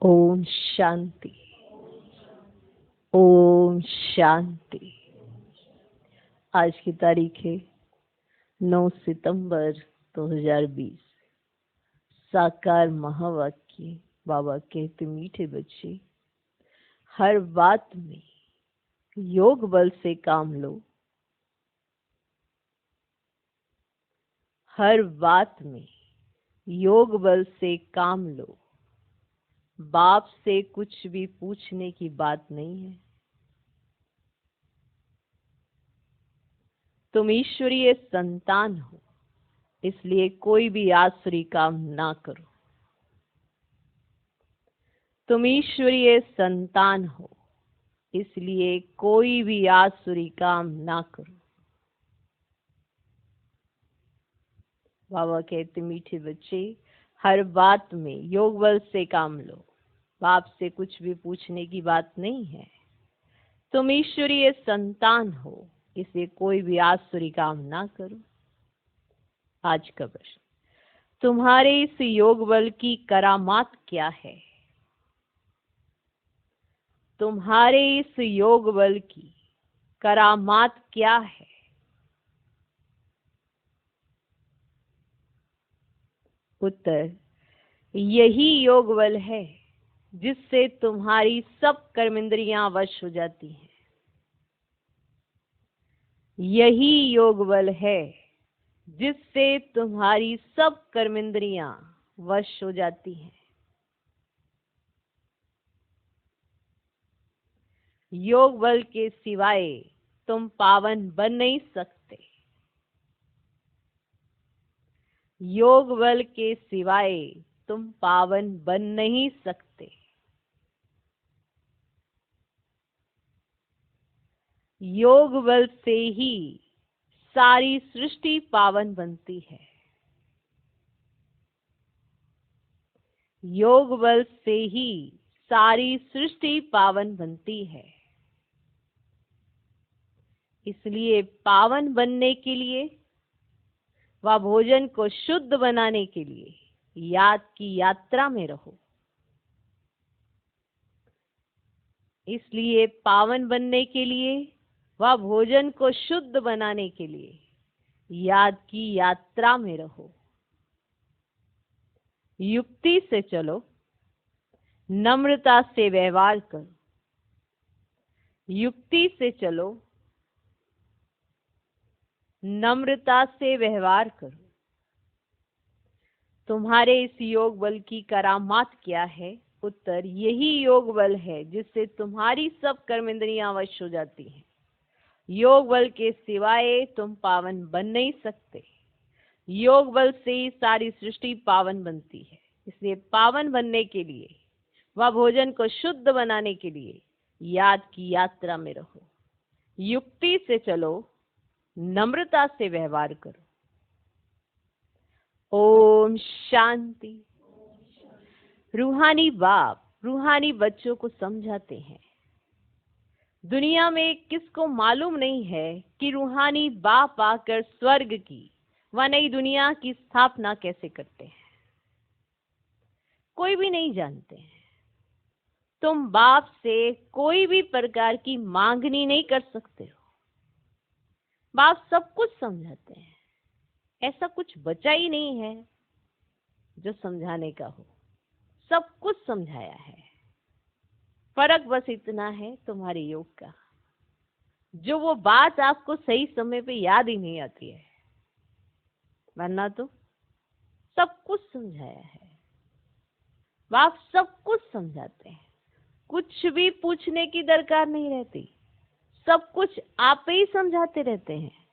ओम शांति। ओम शांति। आज की तारीख है 9 सितंबर 2020। साकार महावाक्य बाबा कहते, मीठे बच्चे, हर बात में योग बल से काम लो। हर बात में योग बल से काम लो। बाप से कुछ भी पूछने की बात नहीं है। तुम ईश्वरीय संतान हो, इसलिए कोई भी आसुरी काम ना करो। तुम ईश्वरीय संतान हो, इसलिए कोई भी आसुरी काम ना करो। बाबा कहते, मीठे बच्चे, हर बात में योग बल से काम लो। बाप से कुछ भी पूछने की बात नहीं है। तुम ईश्वरीय संतान हो, इसलिए कोई भी आसुरी काम ना करो। आज का प्रश्न, तुम्हारे इस योग बल की करामात क्या है? तुम्हारे इस योग बल की करामात क्या है? उत्तर, यही योग बल है जिससे तुम्हारी सब कर्मेंद्रियां वश हो जाती हैं। यही योग बल है जिससे तुम्हारी सब कर्मेंद्रियां वश हो जाती हैं। योग बल के सिवाय तुम पावन बन नहीं सकते। योग बल के सिवाय तुम पावन बन नहीं सकते। योग बल से ही सारी सृष्टि पावन बनती है। योग बल से ही सारी सृष्टि पावन बनती है। इसलिए पावन बनने के लिए व भोजन को शुद्ध बनाने के लिए याद की यात्रा में रहो। इसलिए पावन बनने के लिए व भोजन को शुद्ध बनाने के लिए याद की यात्रा में रहो। युक्ति से चलो, नम्रता से व्यवहार करो। युक्ति से चलो, नम्रता से व्यवहार करो। तुम्हारे इस योग बल की करामात क्या है? उत्तर, यही योग बल है जिससे तुम्हारी सब कर्मेंद्रियां वश हो जाती हैं। योग बल के सिवाय तुम पावन बन नहीं सकते। योग बल से ही सारी सृष्टि पावन बनती है। इसलिए पावन बनने के लिए व भोजन को शुद्ध बनाने के लिए याद की यात्रा में रहो। युक्ति से चलो, नम्रता से व्यवहार करो। ओम शांति। रूहानी बाप रूहानी बच्चों को समझाते हैं, दुनिया में किसको मालूम नहीं है कि रूहानी बाप आकर स्वर्ग की व नई दुनिया की स्थापना कैसे करते हैं। कोई भी नहीं जानते हैं। तुम बाप से कोई भी प्रकार की मांगनी नहीं कर सकते हो। बाप सब कुछ समझाते हैं। ऐसा कुछ बचा ही नहीं है जो समझाने का हो। सब कुछ समझाया है। फर्क बस इतना है तुम्हारे योग का, जो वो बात आपको सही समय पे याद ही नहीं आती है, वरना तो सब कुछ समझाया है। बाप सब कुछ समझाते हैं। कुछ भी पूछने की दरकार नहीं रहती। सब कुछ आप ही समझाते रहते हैं।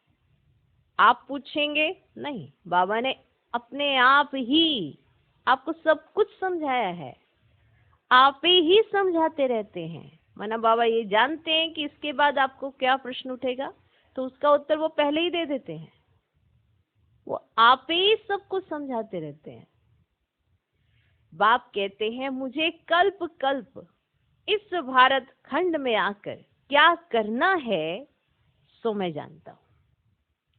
आप पूछेंगे नहीं, बाबा ने अपने आप ही आपको सब कुछ समझाया है। आप ही समझाते रहते हैं। माना बाबा ये जानते हैं कि इसके बाद आपको क्या प्रश्न उठेगा, तो उसका उत्तर वो पहले ही दे देते हैं। वो आप ही सब कुछ समझाते रहते हैं। बाप कहते हैं, मुझे कल्प कल्प इस भारत खंड में आकर क्या करना है सो मैं जानता हूं।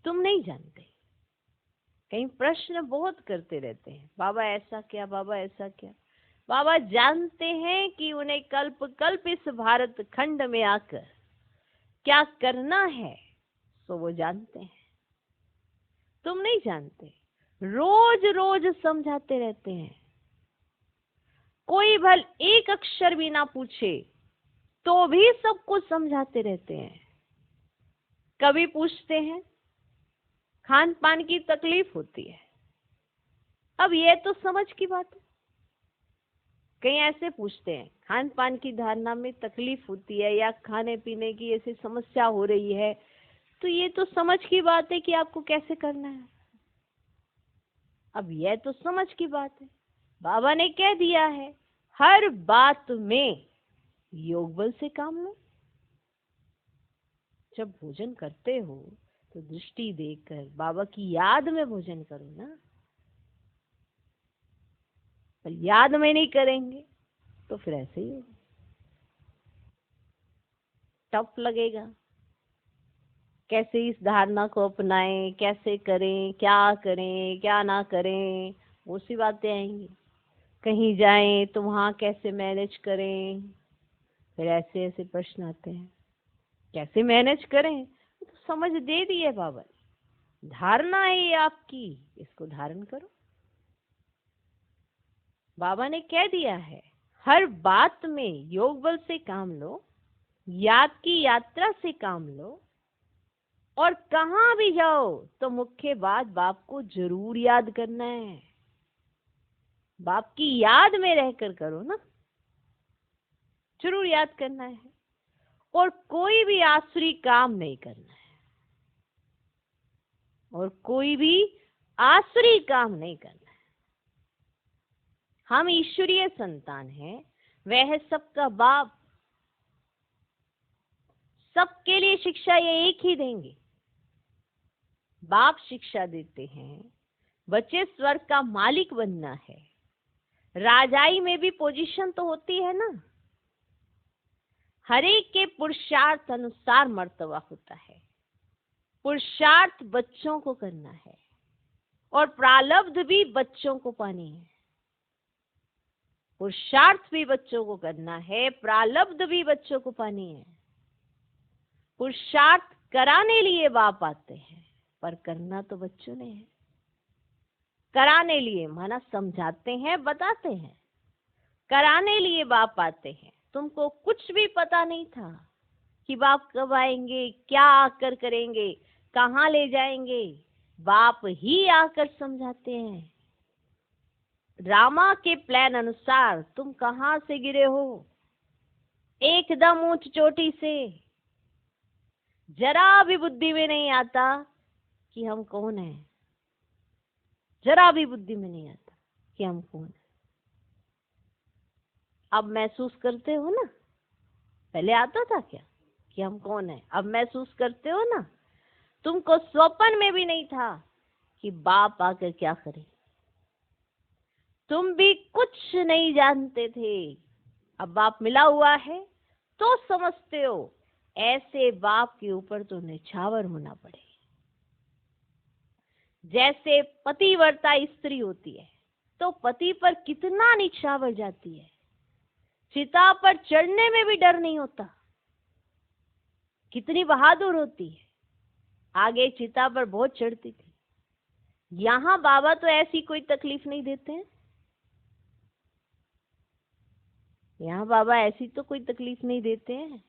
तुम नहीं जानते। कहीं प्रश्न बहुत करते रहते हैं, बाबा ऐसा क्या, बाबा ऐसा क्या। बाबा जानते हैं कि उन्हें कल्प कल्प इस भारत खंड में आकर क्या करना है, तो वो जानते हैं, तुम नहीं जानते। रोज रोज समझाते रहते हैं। कोई भल एक अक्षर भी ना पूछे तो भी सब कुछ समझाते रहते हैं। कभी पूछते हैं खान पान की तकलीफ होती है, अब ये तो समझ की बात है। कहीं ऐसे पूछते हैं खान पान की धारणा में तकलीफ होती है या खाने पीने की ऐसी समस्या हो रही है, तो ये तो समझ की बात है कि आपको कैसे करना है। अब यह तो समझ की बात है, बाबा ने कह दिया है हर बात में योग बल से काम लो। जब भोजन करते हो तो दृष्टि देकर बाबा की याद में भोजन करो ना। पर याद में नहीं करेंगे तो फिर ऐसे ही होगा, टफ लगेगा। कैसे इस धारणा को अपनाएं, कैसे करें, क्या ना करें, वो सी बातें आएंगी। कहीं जाएं तो वहां कैसे मैनेज करें, फिर ऐसे ऐसे प्रश्न आते हैं। कैसे मैनेज करें तो समझ दे दी है बाबा ने। धारणा है ये आपकी, इसको धारण करो। बाबा ने कह दिया है हर बात में योग बल से काम लो, याद की यात्रा से काम लो, और कहां भी जाओ तो मुख्य बात बाप को जरूर याद करना है। बाप की याद में रहकर करो ना, जरूर याद करना है। और कोई भी आसुरी काम नहीं करना है, और कोई भी आसुरी काम नहीं करना है। हम ईश्वरीय संतान हैं, वह है सबका बाप। सबके लिए शिक्षा ये एक ही देंगे। बाप शिक्षा देते हैं बच्चे स्वर्ग का मालिक बनना है। राजाई में भी पोजीशन तो होती है ना। हर एक के पुरुषार्थ अनुसार मर्तबा होता है। पुरुषार्थ बच्चों को करना है और प्रारब्ध भी बच्चों को पानी है। पुरुषार्थ भी बच्चों को करना है, प्रारब्ध भी बच्चों को पानी है। पुरुषार्थ कराने लिए बाप आते हैं, पर करना तो बच्चों ने है। कराने लिए माना समझाते हैं, बताते हैं। कराने लिए बाप आते हैं। तुमको कुछ भी पता नहीं था कि बाप कब आएंगे, क्या आकर करेंगे, कहाँ ले जाएंगे। बाप ही आकर समझाते हैं। रामा के प्लान अनुसार तुम कहाँ से गिरे हो, एकदम ऊंच चोटी से। जरा भी बुद्धि में नहीं आता कि हम कौन हैं। जरा भी बुद्धि में नहीं आता कि हम कौन हैं। अब महसूस करते हो ना, पहले आता था क्या कि हम कौन हैं। अब महसूस करते हो ना। तुमको स्वप्न में भी नहीं था कि बाप आकर क्या करे। तुम भी कुछ नहीं जानते थे, अब बाप मिला हुआ है तो समझते हो। ऐसे बाप के ऊपर तो निछावर होना पड़े। जैसे पतिव्रता स्त्री होती है तो पति पर कितना निछावर जाती है। चिता पर चढ़ने में भी डर नहीं होता। कितनी बहादुर होती है। आगे चिता पर बहुत चढ़ती थी। यहाँ बाबा तो ऐसी कोई तकलीफ नहीं देते हैं। यहाँ बाबा ऐसी तो कोई तकलीफ नहीं देते हैं।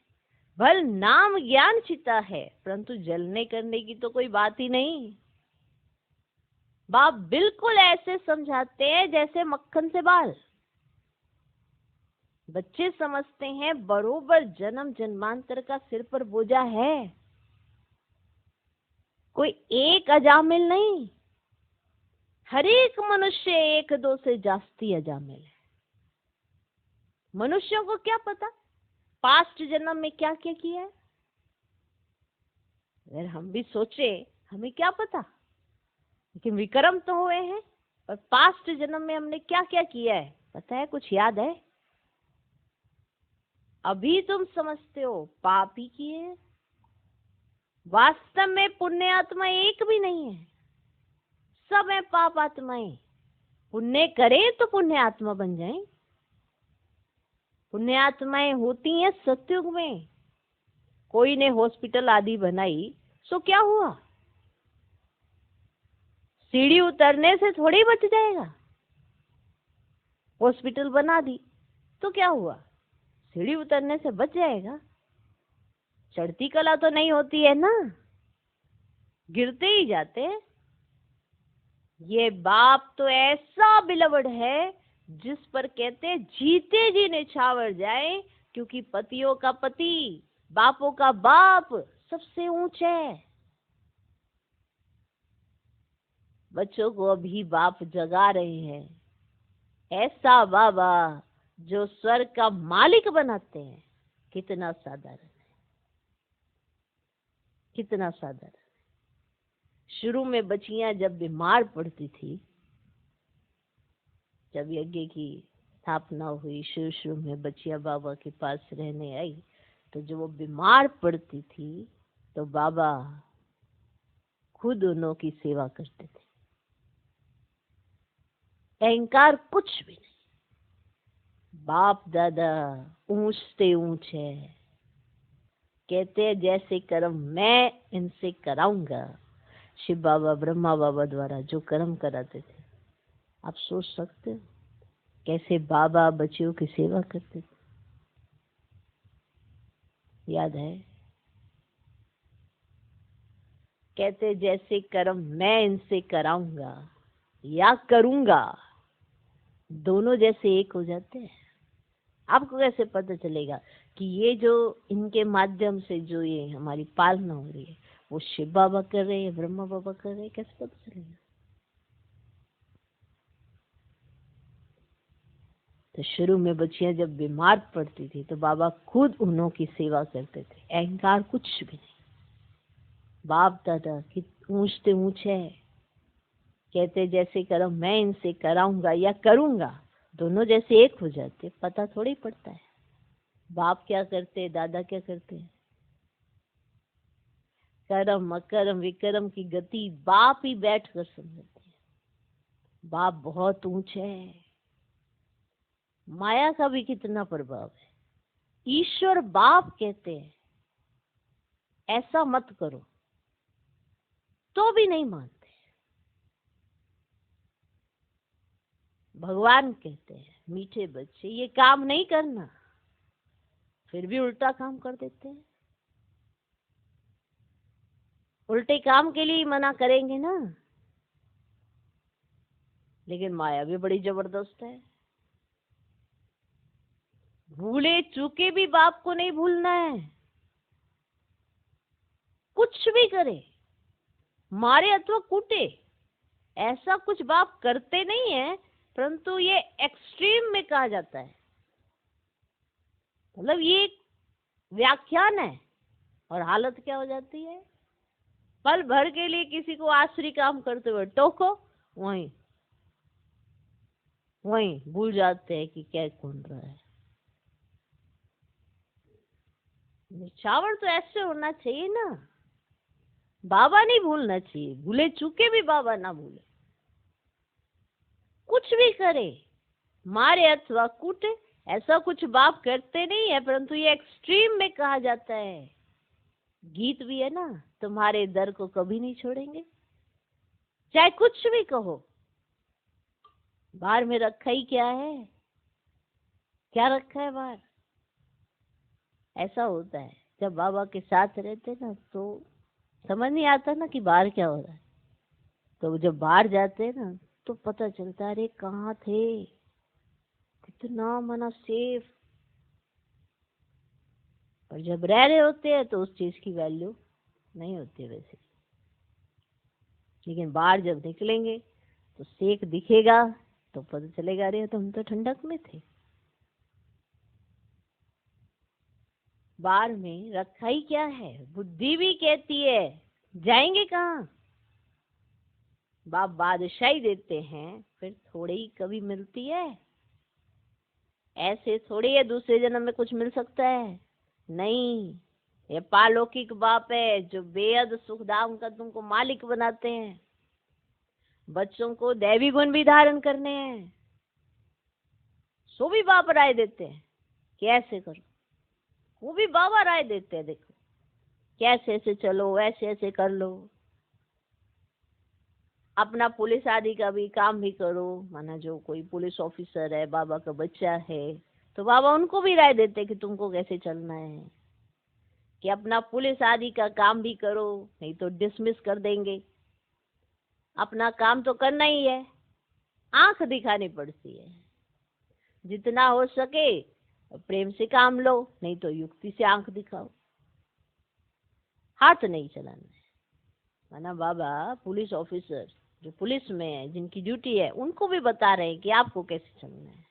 भल नाम ज्ञान चिता है, परंतु जलने करने की तो कोई बात ही नहीं। बाप बिल्कुल ऐसे समझाते हैं जैसे मक्खन से बाल। बच्चे समझते हैं बरोबर जन्म जन्मांतर का सिर पर बोझा है। कोई एक अजामिल नहीं, हर एक मनुष्य एक दो से जास्ती अजामिल है। मनुष्यों को क्या पता पास्ट जन्म में क्या क्या किया है। अगर हम भी सोचे हमें क्या पता, लेकिन विक्रम तो हुए हैं, पर पास्ट जन्म में हमने क्या क्या किया है पता है, कुछ याद है। अभी तुम समझते हो पाप ही किए हैं। वास्तव में पुण्य आत्मा एक भी नहीं है, सब है पाप आत्माएं। पुण्य करें तो पुण्य आत्मा बन जाएं। पुण्यात्माएं होती हैं सत्युग में। कोई ने हॉस्पिटल आदि बनाई सो क्या हुआ? सीढ़ी उतरने से थोड़ी बच जाएगा। हॉस्पिटल बना दी तो क्या हुआ? सीढ़ी उतरने से बच जाएगा। चढ़ती कला तो नहीं होती है ना, गिरते ही जाते हैं। ये बाप तो ऐसा बिलवड है जिस पर कहते जीते जी निछावर जाए, क्योंकि पतियों का पति, बापों का बाप सबसे ऊंचा है। बच्चों को अभी बाप जगा रहे हैं। ऐसा बाबा जो स्वर्ग का मालिक बनाते हैं, कितना साधारण है, कितना साधारण। शुरू में बच्चियां जब बीमार पड़ती थी, जब यज्ञ की स्थापना हुई, शुरू में बच्चियां बाबा के पास रहने आई, तो जब वो बीमार पड़ती थी तो बाबा खुद उन्हों की सेवा करते थे। अहंकार कुछ भी नहीं। बाप दादा ऊंच से ऊंच है, कहते हैं जैसे कर्म मैं इनसे कराऊंगा। शिव बाबा ब्रह्मा बाबा द्वारा जो कर्म कराते थे, आप सोच सकते हो कैसे बाबा बच्चियों की सेवा करते थे। याद है? कहते जैसे कर्म मैं इनसे कराऊंगा या करूंगा, दोनों जैसे एक हो जाते हैं। आपको कैसे पता चलेगा कि ये जो इनके माध्यम से जो ये हमारी पालना हो रही है वो शिव बाबा कर रहे हैं, ब्रह्मा बाबा कर रहे हैं? कैसे पता चलेगा? तो शुरू में बच्चियां जब बीमार पड़ती थी तो बाबा खुद उन्हों की सेवा करते थे। अहंकार कुछ भी नहीं। बाप दादा कि ऊंच से ऊंच है, कहते जैसे कर्म मैं इनसे कराऊंगा या करूंगा, दोनों जैसे एक हो जाते। पता थोड़ी पड़ता है बाप क्या करते, दादा क्या करते हैं। कर्म अकर्म विकर्म की गति बाप ही बैठ कर समझते हैं। बाप बहुत ऊंचे है। माया का भी कितना प्रभाव है। ईश्वर बाप कहते हैं ऐसा मत करो, तो भी नहीं मानते। भगवान कहते हैं मीठे बच्चे ये काम नहीं करना, फिर भी उल्टा काम कर देते हैं। उल्टे काम के लिए ही मना करेंगे ना। लेकिन माया भी बड़ी जबरदस्त है। भूले चूके भी बाप को नहीं भूलना है। कुछ भी करे, मारे अथवा कूटे, ऐसा कुछ बाप करते नहीं है, परंतु ये एक्सट्रीम में कहा जाता है। मतलब ये एक व्याख्यान है और हालत क्या हो जाती है, पल भर के लिए किसी को आश्री काम करते हुए टोको, वहीं वहीं भूल जाते हैं कि क्या कौन रहा है। निछावर तो ऐसे होना चाहिए ना, बाबा नहीं भूलना चाहिए। भूले चूके भी बाबा ना भूले। कुछ भी करे, मारे अथवा कूटे, ऐसा कुछ बाप करते नहीं है, परंतु ये एक्सट्रीम में कहा जाता है। गीत भी है ना, तुम्हारे दर को कभी नहीं छोड़ेंगे, चाहे कुछ भी कहो। बाहर में रखा ही क्या है, क्या रखा है बाहर? ऐसा होता है जब बाबा के साथ रहते ना तो समझ नहीं आता ना कि बाहर क्या हो रहा है। तो जब बाहर जाते हैं ना तो पता चलता है अरे कहाँ थे, कितना मना सेफ। पर जब रह रहे होते हैं तो उस चीज की वैल्यू नहीं होती वैसे। लेकिन बाहर जब निकलेंगे तो सेक दिखेगा तो पता चलेगा अरे तो हम तो ठंडक में थे। बाहर में रखा ही क्या है, बुद्धि भी कहती है जाएंगे कहाँ। बाप बादशाही देते हैं फिर थोड़ी ही कभी मिलती है। ऐसे थोड़ी है दूसरे जन्म में कुछ मिल सकता है, नहीं। ये पालौकिक बाप है जो बेहद सुखदाम का तुमको मालिक बनाते हैं। बच्चों को दैवी गुण भी धारण करने हैं, सो भी बाप राय देते हैं कि ऐसे करो, वो भी बाबा राय देते हैं, देखो कैसे ऐसे चलो, ऐसे ऐसे कर लो, अपना पुलिस आदि का भी काम भी करो। माना जो कोई पुलिस ऑफिसर है, बाबा का बच्चा है, तो बाबा उनको भी राय देते कि तुमको कैसे चलना है, कि अपना पुलिस आदि का काम भी करो, नहीं तो डिसमिस कर देंगे। अपना काम तो करना ही है, आंख दिखानी पड़ती है, जितना हो सके प्रेम से काम लो, नहीं तो युक्ति से आंख दिखाओ, हाथ नहीं चलाना है। माना बाबा पुलिस ऑफिसर जो पुलिस में है, जिनकी ड्यूटी है, उनको भी बता रहे हैं कि आपको कैसे चलना है।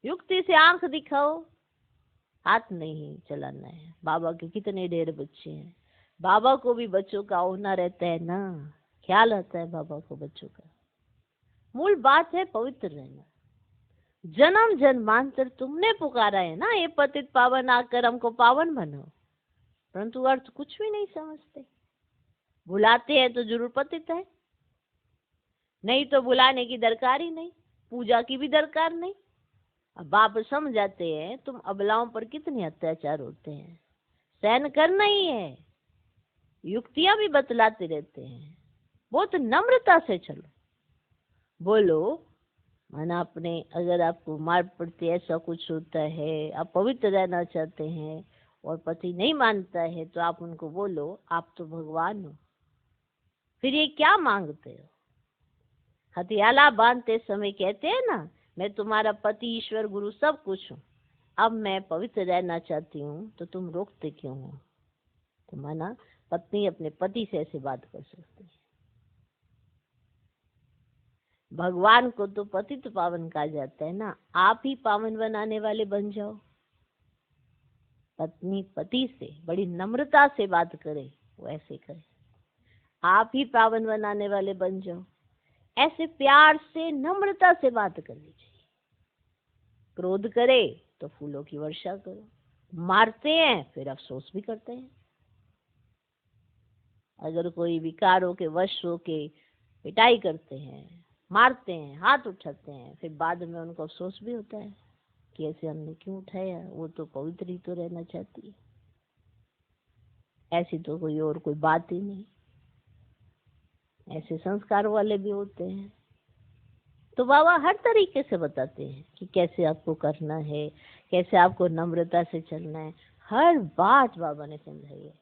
युक्ति से आंख दिखाओ, हाथ नहीं चलाना है। बाबा के कितने ढेर बच्चे हैं, बाबा को भी बच्चों का होना रहता है ना, ख्याल आता है बाबा को बच्चों का। मूल बात है पवित्र रहना। जन्म जन्मांतर तुमने पुकारा है ना, ये पतित पावन आकर हमको पावन बनाओ, परंतु अर्थ कुछ भी नहीं समझते। बुलाते हैं तो जरूर पतित है, नहीं तो बुलाने की दरकार ही नहीं, पूजा की भी दरकार नहीं। अब बाप समझाते हैं तुम अबलाओं पर कितने अत्याचार होते हैं, सहन करना ही है। युक्तियां भी बतलाते रहते हैं, बहुत नम्रता से चलो, बोलो। माना अपने अगर आपको मार पड़ती है, ऐसा कुछ होता है, आप पवित्र रहना चाहते हैं और पति नहीं मानता है, तो आप उनको बोलो आप तो भगवान हो, फिर ये क्या मांगते हो। हथियाला बांधते समय कहते हैं ना, मैं तुम्हारा पति, ईश्वर, गुरु सब कुछ हूँ, अब मैं पवित्र रहना चाहती हूँ, तो तुम रोकते क्यों हो। तो माना पत्नी अपने पति से ऐसे बात कर सकती है। भगवान को तो पतित पावन कहा जाता है ना, आप ही पावन बनाने वाले बन जाओ। पत्नी पति से बड़ी नम्रता से बात करे, वो ऐसे करे, आप ही पावन बनाने वाले बन जाओ। ऐसे प्यार से नम्रता से बात करनी चाहिए। क्रोध करे तो फूलों की वर्षा करो, मारते हैं फिर अफसोस भी करते हैं। अगर कोई विकारों के वश होके पिटाई करते हैं, मारते हैं, हाथ उठाते हैं, फिर बाद में उनको अफसोस भी होता है कि ऐसे हमने क्यों उठाया, वो तो पवित्र ही तो रहना चाहती है, ऐसी तो कोई और कोई बात ही नहीं। ऐसे संस्कार वाले भी होते हैं। तो बाबा हर तरीके से बताते हैं कि कैसे आपको करना है, कैसे आपको नम्रता से चलना है। हर बात बाबा ने समझाई है।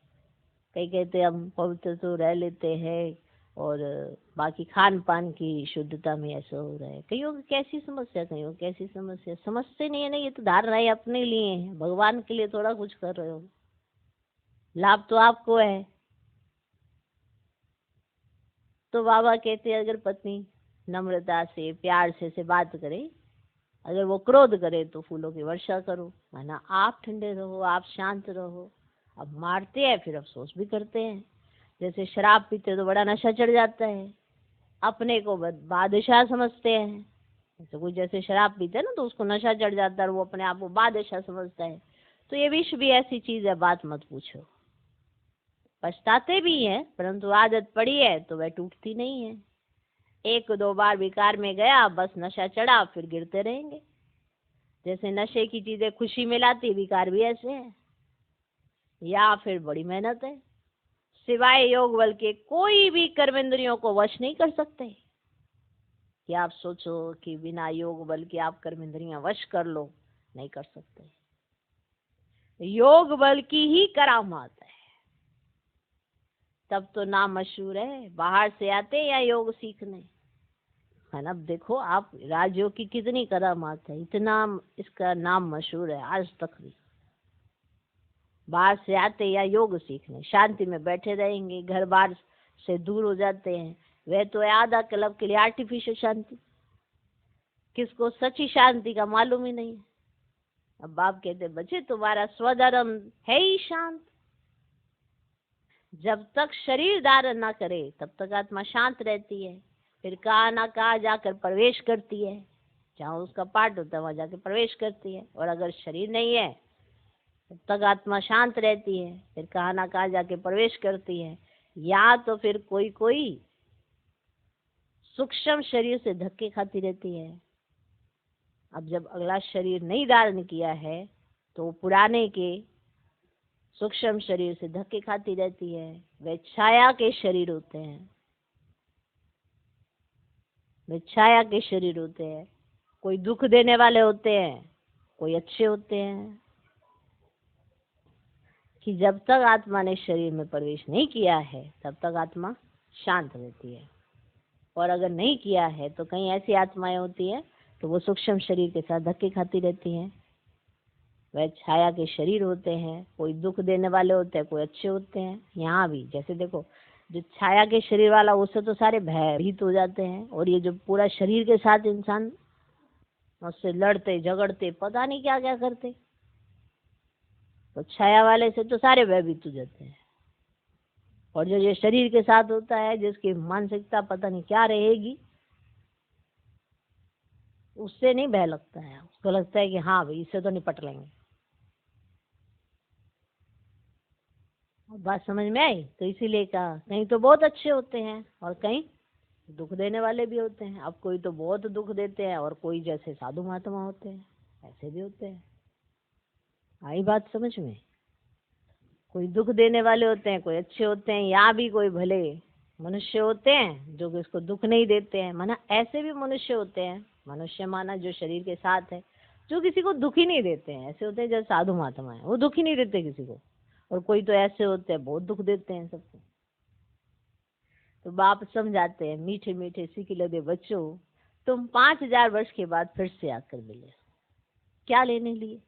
कई कहते हम पवित्र तो रह लेते हैं और बाकी खान पान की शुद्धता में ऐसा हो रहा है। कईयों की कैसी समस्या, कईयों कैसी समस्या, समझते नहीं है ना, ये तो धारणाएं अपने लिए है, भगवान के लिए थोड़ा कुछ कर रहे हो, लाभ तो आपको है। तो बाबा कहते हैं अगर पत्नी नम्रता से प्यार से बात करे, अगर वो क्रोध करे तो फूलों की वर्षा करो, माना आप ठंडे रहो, आप शांत रहो। अब मारते हैं फिर अफसोस भी करते हैं। जैसे शराब पीते तो बड़ा नशा चढ़ जाता है, अपने को बादशाह समझते हैं। जैसे कोई जैसे शराब पीते है ना, तो उसको नशा चढ़ जाता है, वो अपने आप को बादशाह समझता है। तो ये विष भी ऐसी चीज है, बात मत पूछो। पछताते भी हैं, परंतु आदत पड़ी है तो वह टूटती नहीं है। एक दो बार विकार में गया, बस नशा चढ़ा, फिर गिरते रहेंगे। जैसे नशे की चीजें खुशी में लाती, विकार भी ऐसे है, या फिर बड़ी मेहनत है। सिवाय योग बल के कोई भी कर्मेंद्रियों को वश नहीं कर सकते। कि आप सोचो कि बिना योग बल के आप कर्मेंद्रियां वश कर लो, नहीं कर सकते। योग बल की ही करामात है, तब तो नाम मशहूर है। बाहर से आते या योग सीखने, है ना। अब देखो आप राजयोग की कितनी करामात है, इतना इसका नाम मशहूर है आज तक भी। बाहर से आते या योग सीखने, शांति में बैठे रहेंगे, घर बार से दूर हो जाते हैं। वह तो आधा क्लब के लिए आर्टिफिशियल शांति, किसको सच्ची शांति का मालूम ही नहीं है। अब बाप कहते बच्चे तुम्हारा स्वधर्म है ही शांत। जब तक शरीर धारण ना करे तब तक आत्मा शांत रहती है, फिर कहाँ ना कहाँ जाकर प्रवेश करती है, जहाँ उसका पाठ होता है वहां जाकर प्रवेश करती है। और अगर शरीर नहीं है तब तक आत्मा शांत रहती है, फिर कहाँ ना कहाँ जाके प्रवेश करती है। या तो फिर कोई कोई सूक्ष्म शरीर से धक्के खाती रहती है। अब जब अगला शरीर नहीं धारण किया है तो वो पुराने के सूक्ष्म शरीर से धक्के खाती रहती है। वे छाया के शरीर होते हैं, वे छाया के शरीर होते हैं। कोई दुख देने वाले होते हैं, कोई अच्छे होते हैं। कि जब तक आत्मा ने शरीर में प्रवेश नहीं किया है तब तक आत्मा शांत रहती है, और अगर नहीं किया है तो कई ऐसी आत्माएं होती है तो वो सूक्ष्म शरीर के साथ धक्के खाती रहती हैं। वह छाया के शरीर होते हैं, कोई दुख देने वाले होते हैं, कोई अच्छे होते हैं। यहाँ भी जैसे देखो, जो छाया के शरीर वाला उससे तो सारे भयभीत हो जाते हैं, और ये जो पूरा शरीर के साथ इंसान उससे लड़ते झगड़ते पता नहीं क्या क्या करते, तो छाया वाले से तो सारे भयभीत हो जाते हैं। और जो ये शरीर के साथ होता है, जिसकी मानसिकता पता नहीं क्या रहेगी, उससे नहीं भय लगता है। उसको लगता है कि हाँ भाई, इससे तो निपट लेंगे। बात समझ में आई? तो इसीलिए कहा, कहीं तो बहुत अच्छे होते हैं और कहीं दुख देने वाले भी होते हैं। अब कोई तो बहुत दुख देते हैं, और कोई जैसे साधु महात्मा होते हैं, ऐसे भी होते हैं। आई बात समझ में? कोई दुख देने वाले होते हैं, कोई अच्छे होते हैं। यहाँ भी कोई भले मनुष्य होते हैं जो किसको दुख नहीं देते हैं, माना ऐसे भी मनुष्य होते हैं। मनुष्य माना जो शरीर के साथ है, जो किसी को दुख ही नहीं देते हैं। ऐसे होते हैं जैसे साधु महात्मा है, वो दुख ही नहीं देते किसी को। और कोई तो ऐसे होते हैं बहुत दुख देते हैं सबको। तो बाप समझाते हैं, मीठे मीठे सिकिलदे बच्चों, तुम 5000 वर्ष के बाद फिर से आकर मिले, क्या लेने लिए?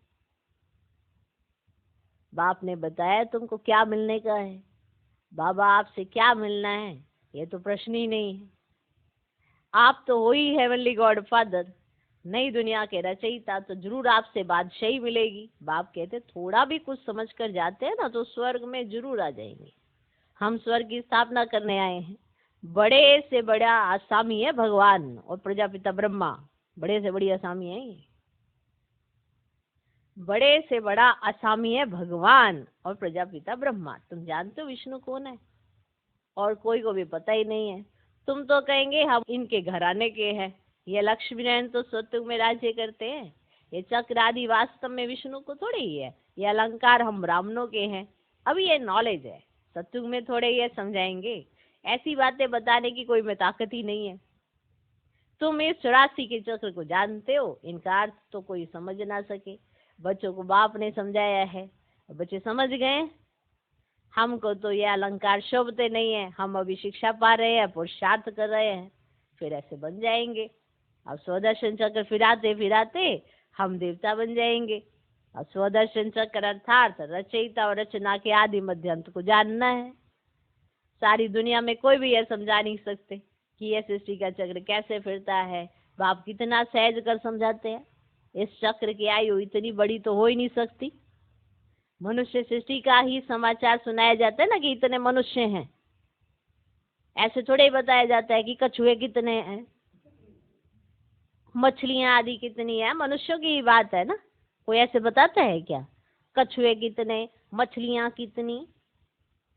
बाप ने बताया तुमको क्या मिलने का है। बाबा आपसे क्या मिलना है ये तो प्रश्न ही नहीं है। आप तो हो ही हेवनली गॉड फादर, नई दुनिया के रचयिता, तो जरूर आपसे बादशाही मिलेगी। बाप कहते थोड़ा भी कुछ समझ कर जाते हैं ना तो स्वर्ग में जरूर आ जाएंगे। हम स्वर्ग की स्थापना करने आए हैं। बड़े से बड़ा आसामी है भगवान और प्रजापिता ब्रह्मा, बड़े से बड़ी आसामी है ये। बड़े से बड़ा आसामी है भगवान और प्रजापिता ब्रह्मा। तुम जानते हो विष्णु कौन है? और कोई को भी पता ही नहीं है। तुम तो कहेंगे हम इनके घराने के हैं। ये लक्ष्मी नारायण तो सत्युग में राज्य करते हैं। ये चक्र आदि वास्तव में विष्णु को थोड़े ही है। ये अलंकार हम ब्राह्मणों के हैं। अभी ये नॉलेज है, सत्युग में थोड़े ये समझाएंगे। ऐसी बातें बताने की कोई में ताकत ही नहीं है। तुम इस 84 के चक्र को जानते हो, इनका अर्थ तो कोई समझ ना सके। बच्चों को बाप ने समझाया है, बच्चे समझ गए। हमको तो ये अलंकार शोभते नहीं है। हम अभी शिक्षा पा रहे हैं, पुरुषार्थ कर रहे हैं, फिर ऐसे बन जाएंगे। अब स्वदर्शन चक्र फिराते फिराते हम देवता बन जाएंगे। अब स्वदर्शन चक्र अर्थात रचयिता और रचना के आदि मध्यांत को जानना है। सारी दुनिया में कोई भी यह समझा नहीं सकते कि यह सृष्टि का चक्र कैसे फिरता है। बाप कितना सहज कर समझाते हैं। इस चक्र की आयु इतनी बड़ी तो हो ही नहीं सकती। मनुष्य सृष्टि का ही समाचार सुनाया जाता है ना कि इतने मनुष्य हैं। ऐसे थोड़े ही बताया जाता है कि कछुए कितने हैं, मछलियां आदि कितनी है। मनुष्यों की ही बात है ना, कोई ऐसे बताता है क्या? कछुए कितने, मछलियां कितनी,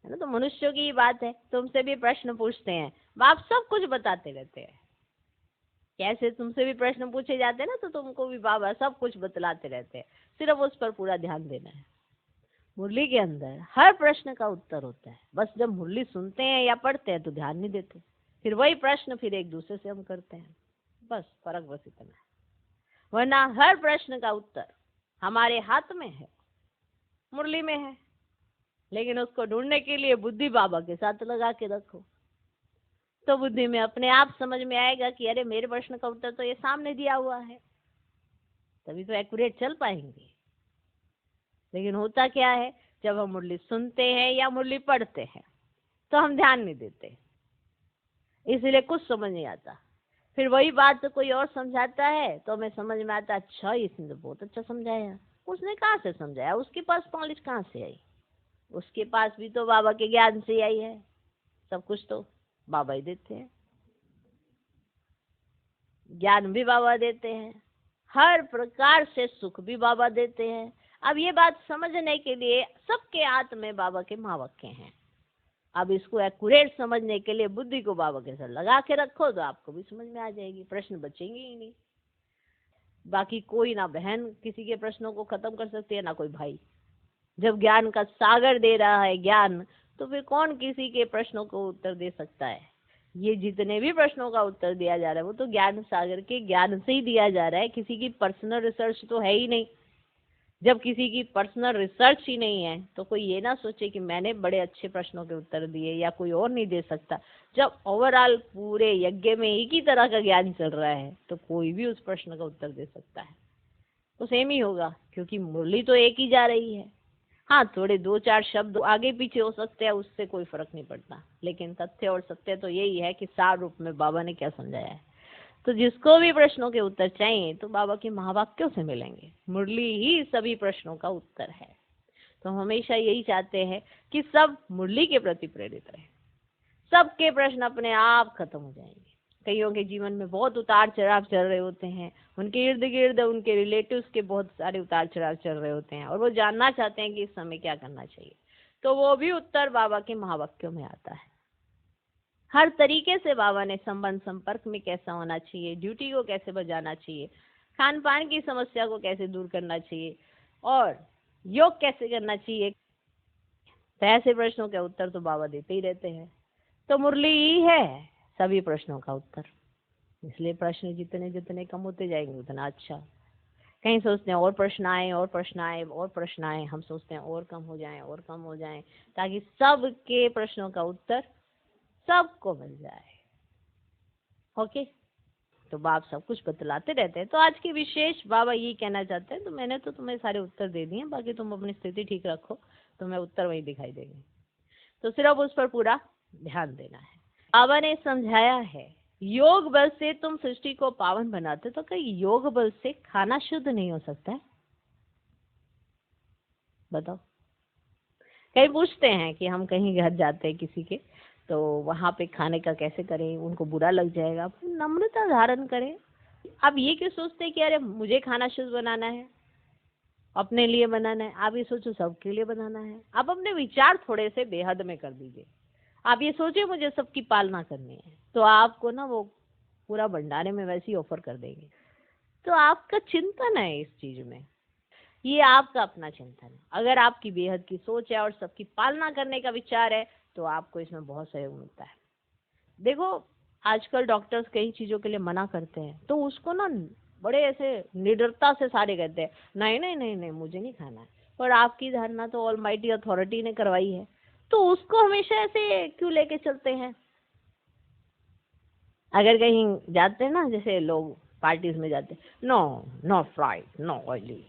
है ना? तो मनुष्यों की ही बात है। तुमसे भी प्रश्न पूछते हैं, बाप सब कुछ बताते रहते हैं। कैसे तुमसे भी प्रश्न पूछे जाते हैं ना, तो तुमको भी बाबा सब कुछ बतलाते रहते हैं। सिर्फ उस पर पूरा ध्यान देना है। मुरली के अंदर हर प्रश्न का उत्तर होता है। बस जब मुरली सुनते हैं या पढ़ते हैं तो ध्यान नहीं देते, फिर वही प्रश्न फिर एक दूसरे से हम करते हैं। बस फर्क बस इतना है। वरना हर प्रश्न का उत्तर हमारे हाथ में है, मुरली में है। लेकिन उसको ढूंढने के लिए बुद्धि बाबा के साथ लगा के रखो, तो बुद्धि में अपने आप समझ में आएगा कि अरे मेरे प्रश्न का उत्तर तो ये सामने दिया हुआ है, तभी तो एक्यूरेट चल पाएंगे। लेकिन होता क्या है, जब हम मुरली सुनते हैं या मुरली पढ़ते हैं तो हम ध्यान नहीं देते, इसलिए कुछ समझ नहीं आता। फिर वही बात तो कोई और समझाता है तो हमें समझ में आता, अच्छा इसने तो बहुत अच्छा समझाया। उसने कहाँ से समझाया? उसके पास नॉलेज कहाँ से आई? उसके पास भी तो बाबा के ज्ञान से आई है। सब कुछ तो बाबा ही देते हैं, ज्ञान भी बाबा देते हैं, हर प्रकार से सुख भी बाबा देते हैं। अब ये बात समझने के लिए सबके हाथ में बाबा के महावाक्य हैं। अब इसको एक्यूरेट समझने के लिए बुद्धि को बाबा के साथ लगा के रखो तो आपको भी समझ में आ जाएगी, प्रश्न बचेंगे ही नहीं। बाकी कोई ना बहन किसी के प्रश्नों को खत्म कर सकती है, ना कोई भाई। जब ज्ञान का सागर दे रहा है ज्ञान, तो फिर कौन किसी के प्रश्नों को उत्तर दे सकता है। ये जितने भी प्रश्नों का उत्तर दिया जा रहा है वो तो ज्ञान सागर के ज्ञान से ही दिया जा रहा है, किसी की पर्सनल रिसर्च तो है ही नहीं। जब किसी की पर्सनल रिसर्च ही नहीं है तो कोई ये ना सोचे कि मैंने बड़े अच्छे प्रश्नों के उत्तर दिए या कोई और नहीं दे सकता। जब ओवरऑल पूरे यज्ञ में एक ही तरह का ज्ञान चल रहा है तो कोई भी उस प्रश्न का उत्तर दे सकता है, तो सेम ही होगा, क्योंकि मुरली तो एक ही जा रही है। हाँ, थोड़े 2-4 शब्द आगे पीछे हो सकते हैं, उससे कोई फर्क नहीं पड़ता, लेकिन तथ्य और सत्य तो यही है कि सार रूप में बाबा ने क्या समझाया है। तो जिसको भी प्रश्नों के उत्तर चाहिए तो बाबा के महावाक्यों से मिलेंगे। मुरली ही सभी प्रश्नों का उत्तर है। तो हम हमेशा यही चाहते हैं कि सब मुरली के प्रति प्रेरित रहे। सबके प्रश्न अपने आप खत्म हो जाएंगे। कईयों के जीवन में बहुत उतार चढ़ाव चल रहे होते हैं, उनके इर्द गिर्द उनके रिलेटिव्स के बहुत सारे उतार चढ़ाव चल रहे होते हैं और वो जानना चाहते हैं कि इस समय क्या करना चाहिए, तो वो भी उत्तर बाबा के महावाक्यों में आता है। हर तरीके से बाबा ने संबंध संपर्क में कैसा होना चाहिए, ड्यूटी को कैसे बजाना चाहिए, खान पान की समस्या को कैसे दूर करना चाहिए और योग कैसे करना चाहिए, तो ऐसे प्रश्नों के उत्तर तो बाबा देते ही रहते हैं। तो मुरली ही है सभी प्रश्नों का उत्तर। इसलिए प्रश्न जितने जितने कम होते जाएंगे उतना अच्छा। कहीं सोचते हैं और प्रश्न आए और प्रश्न आए और प्रश्न आए, हम सोचते हैं और कम हो जाएं और कम हो जाएं, ताकि सबके प्रश्नों का उत्तर सबको मिल जाए। ओके, तो बाप सब कुछ बतलाते रहते हैं। तो आज की विशेष बाबा यही कहना चाहते हैं, तो मैंने तो तुम्हें सारे उत्तर दे दिए, बाकी तुम अपनी स्थिति ठीक रखो, तुम्हें उत्तर वही दिखाई देंगे। तो सिर्फ उस पर पूरा ध्यान देना है। बाबा ने समझाया है योग बल से तुम सृष्टि को पावन बनाते, तो कहीं योग बल से खाना शुद्ध नहीं हो सकता है? बताओ। कई पूछते हैं कि हम कहीं घर जाते हैं किसी के, तो वहां पे खाने का कैसे करें, उनको बुरा लग जाएगा। नम्रता धारण करें। आप ये क्यों सोचते हैं कि अरे मुझे खाना शुद्ध बनाना है, अपने लिए बनाना है? आप ये सोचो सबके लिए बनाना है। आप अपने विचार थोड़े से बेहद में कर दीजिए। आप ये सोचिए मुझे सबकी पालना करनी है, तो आपको ना वो पूरा भंडारे में वैसे ही ऑफर कर देंगे। तो आपका चिंतन है इस चीज में, ये आपका अपना चिंतन है। अगर आपकी बेहद की सोच है और सबकी पालना करने का विचार है तो आपको इसमें बहुत सहयोग मिलता है। देखो, आजकल डॉक्टर्स कई चीजों के लिए मना करते हैं, तो उसको ना बड़े ऐसे निडरता से सारे कहते हैं नहीं नहीं नहीं नहीं मुझे नहीं खाना है। और आपकी धारणा तो ऑलमाइटी अथॉरिटी ने करवाई है, तो उसको हमेशा ऐसे क्यों लेके चलते हैं? अगर कहीं जाते हैं ना, जैसे लोग पार्टीज में जाते हैं, no no fried, no oily,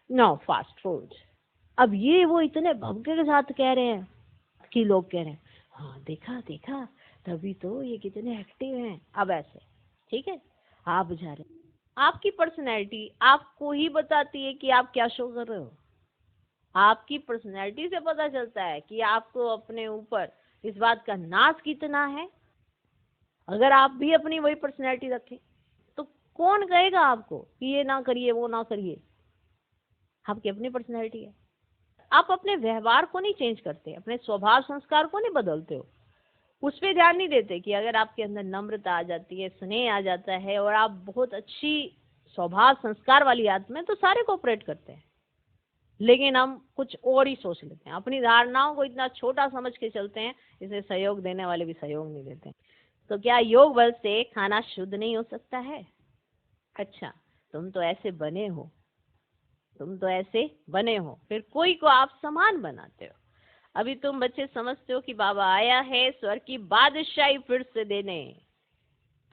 no fast food. अब ये वो इतने भव्य के साथ कह रहे हैं कि लोग कह रहे हैं हाँ देखा देखा, तभी तो ये कितने एक्टिव हैं। अब ऐसे ठीक है, आप जा रहे हैं, आपकी पर्सनैलिटी आपको ही बताती है कि आप क्या शो कर रहे हो। आपकी पर्सनैलिटी से पता चलता है कि आपको अपने ऊपर इस बात का नाज कितना है। अगर आप भी अपनी वही पर्सनैलिटी रखें तो कौन कहेगा आपको कि ये ना करिए वो ना करिए। आपकी अपनी पर्सनैलिटी है। आप अपने व्यवहार को नहीं चेंज करते, अपने स्वभाव संस्कार को नहीं बदलते हो, उस पर ध्यान नहीं देते कि अगर आपके अंदर नम्रता आ जाती है, स्नेह आ जाता है और आप बहुत अच्छी स्वभाव संस्कार वाली आत्मा है तो सारे कोऑपरेट करते हैं। लेकिन हम कुछ और ही सोच लेते हैं, अपनी धारणाओं को इतना छोटा समझ के चलते हैं, इसे सहयोग देने वाले भी सहयोग नहीं देते। तो क्या योग बल से खाना शुद्ध नहीं हो सकता है? अच्छा, तुम तो ऐसे बने हो, तुम तो ऐसे बने हो, फिर कोई को आप समान बनाते हो। अभी तुम बच्चे समझते हो कि बाबा आया है स्वर की बादशाही फिर से देने,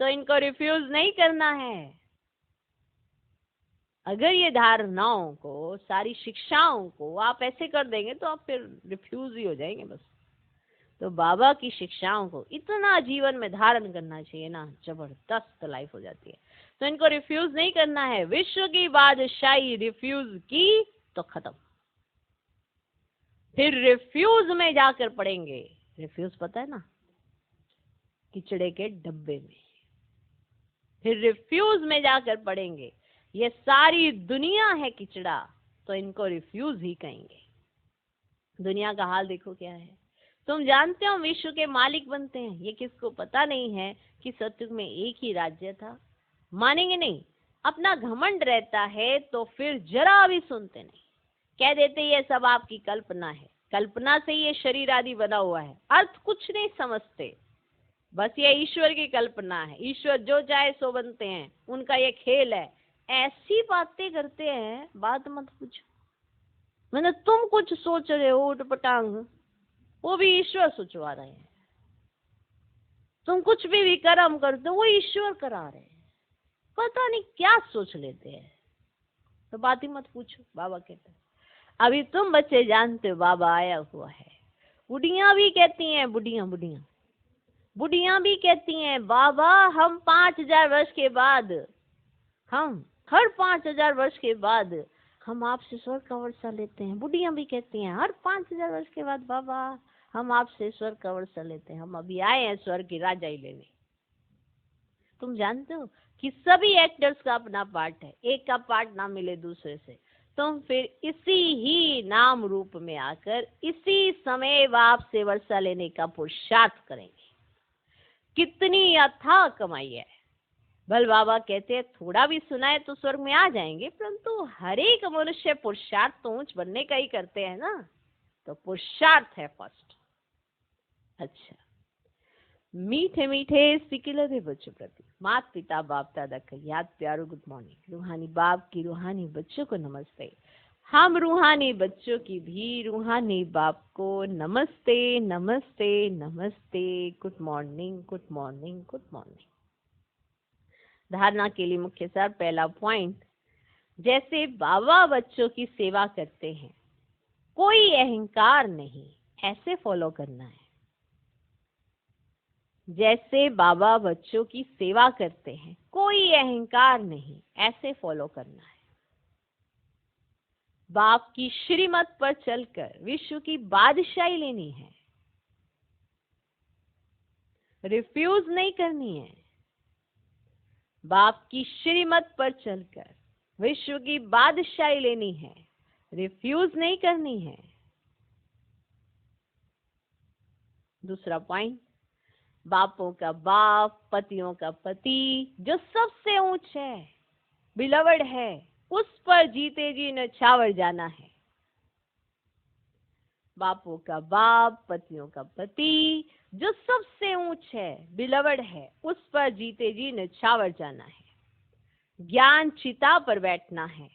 तो इनको रिफ्यूज नहीं करना है। अगर ये धारणाओं को, सारी शिक्षाओं को आप ऐसे कर देंगे तो आप फिर रिफ्यूज ही हो जाएंगे बस। तो बाबा की शिक्षाओं को इतना जीवन में धारण करना चाहिए ना, जबरदस्त लाइफ हो जाती है। तो इनको रिफ्यूज नहीं करना है। विश्व की बादशाही रिफ्यूज की तो खत्म, फिर रिफ्यूज में जाकर पड़ेंगे। रिफ्यूज पता है ना, किचड़े के डब्बे में, फिर रिफ्यूज में जाकर पड़ेंगे। ये सारी दुनिया है किचड़ा, तो इनको रिफ्यूज ही कहेंगे। दुनिया का हाल देखो क्या है। तुम जानते हो विश्व के मालिक बनते हैं, ये किसको पता नहीं है कि सत्युग में एक ही राज्य था। मानेंगे नहीं, अपना घमंड रहता है तो फिर जरा भी सुनते नहीं, कह देते ये सब आपकी कल्पना है, कल्पना से ये शरीर आदि बना हुआ है, अर्थ कुछ नहीं समझते, बस ये ईश्वर की कल्पना है, ईश्वर जो चाहे सो बनते हैं, उनका ये खेल है, ऐसी बातें करते हैं, बात मत पूछो। मैंने तुम कुछ सोच रहे हो उठपटांग, वो भी ईश्वर सोचवा रहे हैं। तुम कुछ भी विक्रम करते हो वो ईश्वर करा रहे हैं, पता नहीं क्या सोच लेते हैं, तो बात ही मत पूछो। बाबा कहते हैं अभी तुम बच्चे जानते हो बाबा आया हुआ है। बुढ़िया भी कहती हैं, बुढ़िया भी कहती हैं बाबा हम 5000 वर्ष के बाद, हम हर 5000 वर्ष के बाद हम आपसे स्वर्ग का वर्षा लेते हैं। बुढ़िया भी कहती हैं हर 5000 वर्ष के बाद बाबा हम आपसे स्वर्ग का वर्षा लेते हैं, हम अभी आए हैं स्वर्ग की राजाई लेने। तुम जानते हो कि सभी एक्टर्स का अपना पार्ट है, एक का पार्ट ना मिले दूसरे से, तुम फिर इसी ही नाम रूप में आकर इसी समय बाप से वर्षा लेने का पुरुषार्थ करेंगे। कितनी अथाह कमाई है। भल बाबा कहते हैं थोड़ा भी सुनाए तो स्वर्ग में आ जाएंगे, परंतु हर एक मनुष्य पुरुषार्थ तो ऊंच बनने का ही करते हैं ना, तो पुरुषार्थ है फर्स्ट। अच्छा, मीठे मीठे सिकिलरे बच्चों प्रति माता पिता बाप दादा का याद प्यारो गुड मॉर्निंग। रूहानी बाप की रूहानी बच्चों को नमस्ते। हम रूहानी बच्चों की भी रूहानी बाप को नमस्ते नमस्ते नमस्ते। Good morning good morning good morning. धारणा के लिए मुख्य सार पहला पॉइंट, जैसे बाबा बच्चों की सेवा करते हैं, कोई अहंकार नहीं, ऐसे फॉलो करना है। जैसे बाबा बच्चों की सेवा करते हैं, कोई अहंकार नहीं, ऐसे फॉलो करना है। बाप की श्रीमत पर चलकर विश्व की बादशाही लेनी है, रिफ्यूज नहीं करनी है। बाप की श्रीमत पर चलकर विश्व की बादशाही लेनी है, रिफ्यूज नहीं करनी है। दूसरा पॉइंट, बापों का बाप, पतियों का पति, जो सबसे ऊंच है, बिलवड है, उस पर जीते जी नछावर जाना है। बापों का बाप, पतियों का पति, जो सबसे ऊंच है, बिलवड है, उस पर जीते जी नछावर जाना है। ज्ञान चिता पर बैठना है।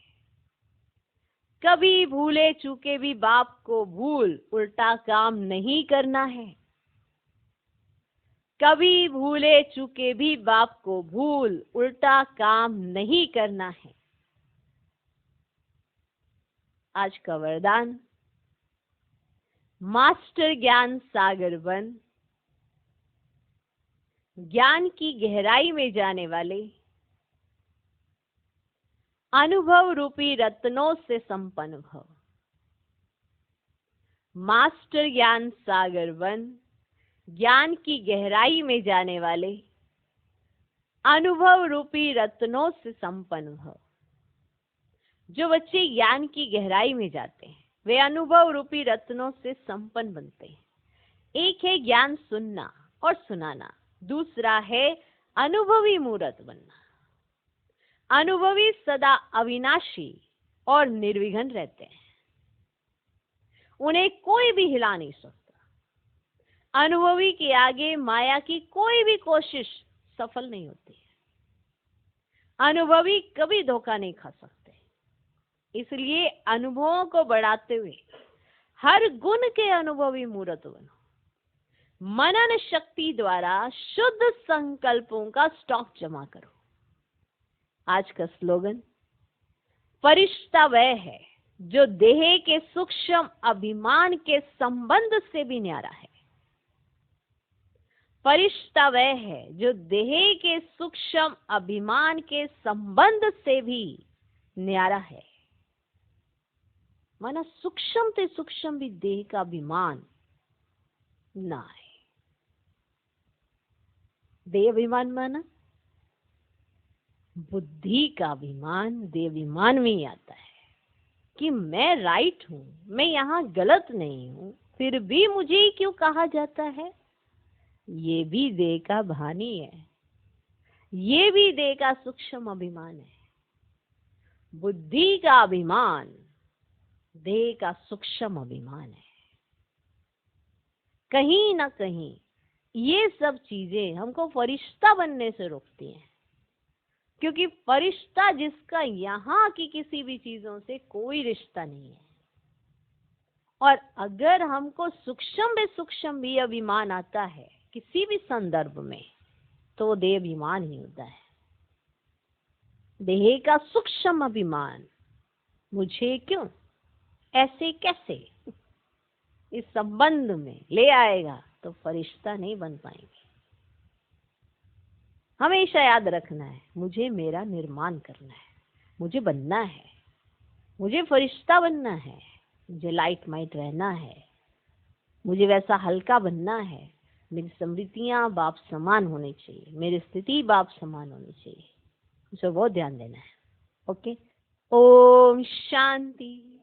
कभी भूले चूके भी बाप को भूल उल्टा काम नहीं करना है। कभी भूले चूके भी बाप को भूल उल्टा काम नहीं करना है। आज का वरदान, मास्टर ज्ञान सागर बन, ज्ञान की गहराई में जाने वाले, अनुभव रूपी रत्नों से संपन्न भव। मास्टर ज्ञान सागर बन, ज्ञान की गहराई में जाने वाले, अनुभव रूपी रत्नों से संपन्न भव। जो बच्चे ज्ञान की गहराई में जाते हैं वे अनुभव रूपी रत्नों से संपन्न बनते हैं। एक है ज्ञान सुनना और सुनाना, दूसरा है अनुभवी मूर्त बनना। अनुभवी सदा अविनाशी और निर्विघ्न रहते हैं, उन्हें कोई भी हिला नहीं सकता। अनुभवी के आगे माया की कोई भी कोशिश सफल नहीं होती है। अनुभवी कभी धोखा नहीं खा सकते। इसलिए अनुभवों को बढ़ाते हुए हर गुण के अनुभवी मूर्त बनो। मनन शक्ति द्वारा शुद्ध संकल्पों का स्टॉक जमा करो। आज का स्लोगन, फरिश्ता वह है जो देह के सूक्ष्म अभिमान के संबंध से भी न्यारा है। फरिश्ता वह है जो देह के सूक्ष्म अभिमान के संबंध से भी न्यारा है। माना सूक्ष्म से सूक्ष्म भी देह का अभिमान ना है। देह अभिमान माना बुद्धि का अभिमान, देह अभिमान में ही आता है कि मैं राइट हूं, मैं यहाँ गलत नहीं हूं, फिर भी मुझे ही क्यों कहा जाता है। ये भी देह का भानी है, ये भी देह का सूक्ष्म अभिमान है। बुद्धि का अभिमान देह का सूक्ष्म अभिमान है। कहीं ना कहीं ये सब चीजें हमको फरिश्ता बनने से रोकती हैं, क्योंकि फरिश्ता जिसका यहाँ की किसी भी चीजों से कोई रिश्ता नहीं है। और अगर हमको सूक्ष्म भी अभिमान आता है किसी भी संदर्भ में, तो देह अभिमान ही होता है। देह का सूक्ष्म अभिमान, मुझे क्यों, ऐसे कैसे, इस संबंध में ले आएगा तो फरिश्ता नहीं बन पाएंगे। हमेशा याद रखना है, मुझे मेरा निर्माण करना है, मुझे बनना है, मुझे फरिश्ता बनना है, मुझे लाइट माइट रहना है, मुझे वैसा हल्का बनना है। मेरी स्मृतियां बाप समान होनी चाहिए, मेरी स्थिति बाप समान होनी चाहिए। मुझे बहुत ध्यान देना है। ओके, ओम शांति।